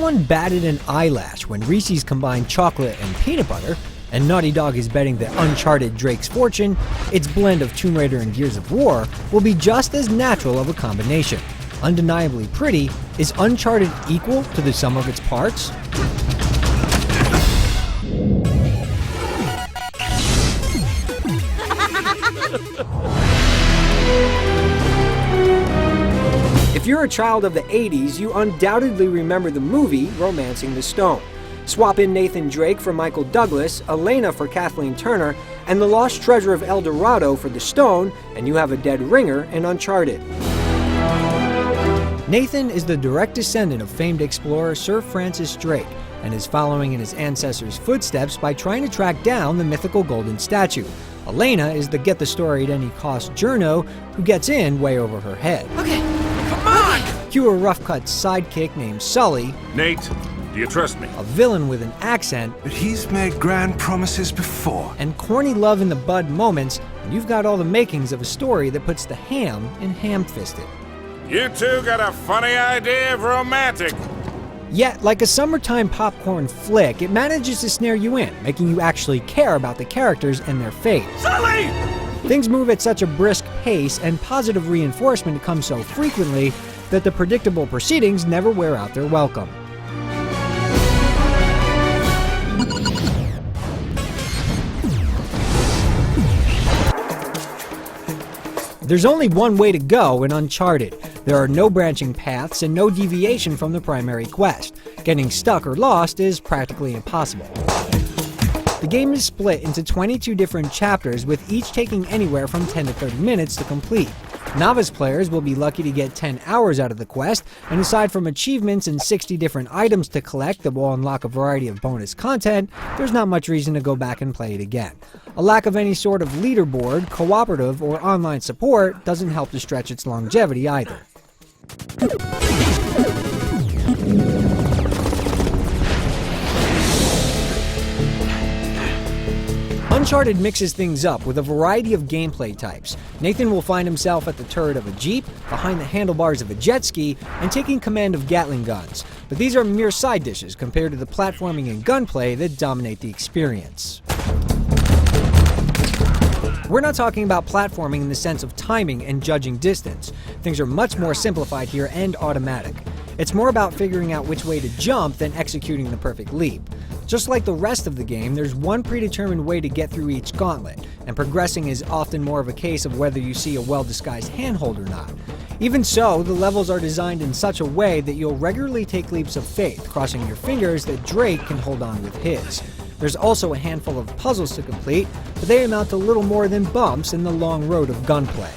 one batted an eyelash when Reese's combined chocolate and peanut butter, and Naughty Dog is betting that Uncharted Drake's Fortune, its blend of Tomb Raider and Gears of War, will be just as natural of a combination. Undeniably pretty, is Uncharted equal to the sum of its parts? If you're a child of the 80s, you undoubtedly remember the movie Romancing the Stone. Swap in Nathan Drake for Michael Douglas, Elena for Kathleen Turner, and the lost treasure of El Dorado for the stone, and you have a dead ringer in Uncharted. Nathan is the direct descendant of famed explorer Sir Francis Drake, and is following in his ancestors' footsteps by trying to track down the mythical golden statue. Elena is the get-the-story-at-any-cost journo who gets in way over her head. Okay, come on! Cue a rough-cut sidekick named Sully. Nate, do you trust me? A villain with an accent. But he's made grand promises before. And corny love-in-the-bud moments, and you've got all the makings of a story that puts the ham in ham-fisted. You two got a funny idea of romantic. Yet, like a summertime popcorn flick, it manages to snare you in, making you actually care about the characters and their fate. Sully! Things move at such a brisk pace, and positive reinforcement comes so frequently that the predictable proceedings never wear out their welcome. There's only one way to go in Uncharted. There are no branching paths and no deviation from the primary quest. Getting stuck or lost is practically impossible. The game is split into 22 different chapters, with each taking anywhere from 10 to 30 minutes to complete. Novice players will be lucky to get 10 hours out of the quest, and aside from achievements and 60 different items to collect that will unlock a variety of bonus content, there's not much reason to go back and play it again. A lack of any sort of leaderboard, cooperative, or online support doesn't help to stretch its longevity either. Uncharted mixes things up with a variety of gameplay types. Nathan will find himself at the turret of a Jeep, behind the handlebars of a jet ski, and taking command of Gatling guns. But these are mere side dishes compared to the platforming and gunplay that dominate the experience. We're not talking about platforming in the sense of timing and judging distance. Things are much more simplified here and automatic. It's more about figuring out which way to jump than executing the perfect leap. Just like the rest of the game, there's one predetermined way to get through each gauntlet, and progressing is often more of a case of whether you see a well-disguised handhold or not. Even so, the levels are designed in such a way that you'll regularly take leaps of faith, crossing your fingers that Drake can hold on with his. There's also a handful of puzzles to complete, but they amount to little more than bumps in the long road of gunplay.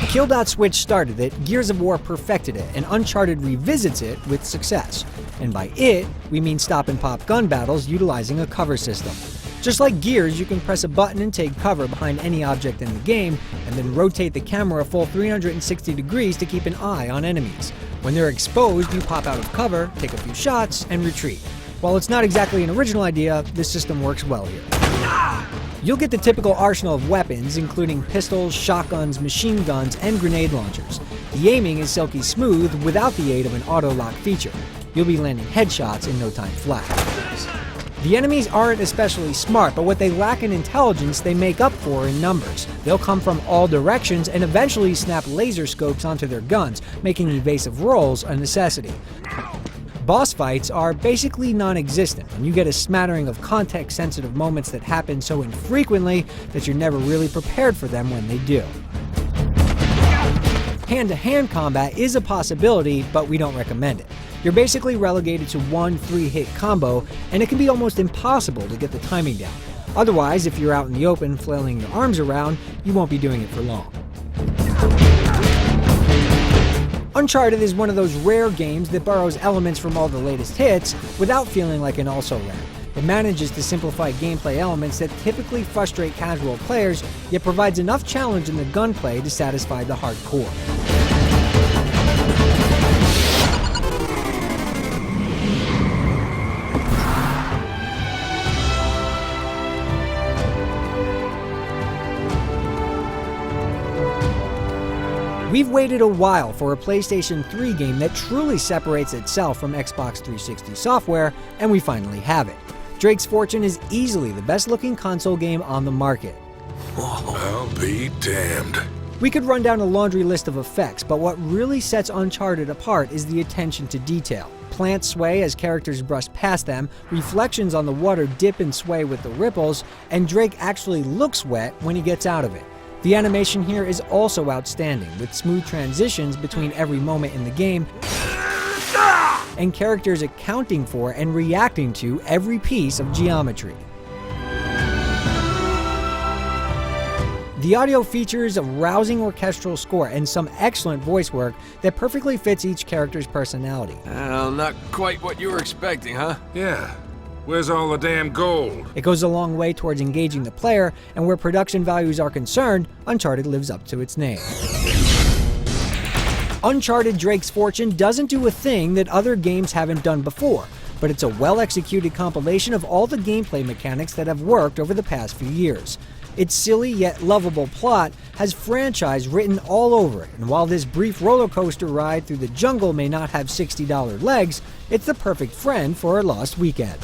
Kill.Switch started it, Gears of War perfected it, and Uncharted revisits it with success. And by it, we mean stop-and-pop gun battles utilizing a cover system. Just like Gears, you can press a button and take cover behind any object in the game, and then rotate the camera a full 360 degrees to keep an eye on enemies. When they're exposed, you pop out of cover, take a few shots, and retreat. While it's not exactly an original idea, this system works well here. You'll get the typical arsenal of weapons, including pistols, shotguns, machine guns, and grenade launchers. The aiming is silky smooth without the aid of an auto-lock feature. You'll be landing headshots in no time flat. The enemies aren't especially smart, but what they lack in intelligence they make up for in numbers. They'll come from all directions and eventually snap laser scopes onto their guns, making evasive rolls a necessity. Boss fights are basically non-existent, and you get a smattering of context-sensitive moments that happen so infrequently that you're never really prepared for them when they do. Hand-to-hand combat is a possibility, but we don't recommend it. You're basically relegated to one 3-hit combo, and it can be almost impossible to get the timing down. Otherwise, if you're out in the open flailing your arms around, you won't be doing it for long. Uncharted is one of those rare games that borrows elements from all the latest hits without feeling like an also-ran. It manages to simplify gameplay elements that typically frustrate casual players, yet provides enough challenge in the gunplay to satisfy the hardcore. We've waited a while for a PlayStation 3 game that truly separates itself from Xbox 360 software, and we finally have it. Drake's Fortune is easily the best-looking console game on the market. I'll be damned. We could run down a laundry list of effects, but what really sets Uncharted apart is the attention to detail. Plants sway as characters brush past them, reflections on the water dip and sway with the ripples, and Drake actually looks wet when he gets out of it. The animation here is also outstanding, with smooth transitions between every moment in the game, and characters accounting for and reacting to every piece of geometry. The audio features a rousing orchestral score and some excellent voice work that perfectly fits each character's personality. Well, not quite what you were expecting, huh? Yeah. Where's all the damn gold? It goes a long way towards engaging the player, and where production values are concerned, Uncharted lives up to its name. Uncharted Drake's Fortune doesn't do a thing that other games haven't done before, but it's a well-executed compilation of all the gameplay mechanics that have worked over the past few years. Its silly yet lovable plot has franchise written all over it, and while this brief roller coaster ride through the jungle may not have $60 legs, it's the perfect friend for a lost weekend.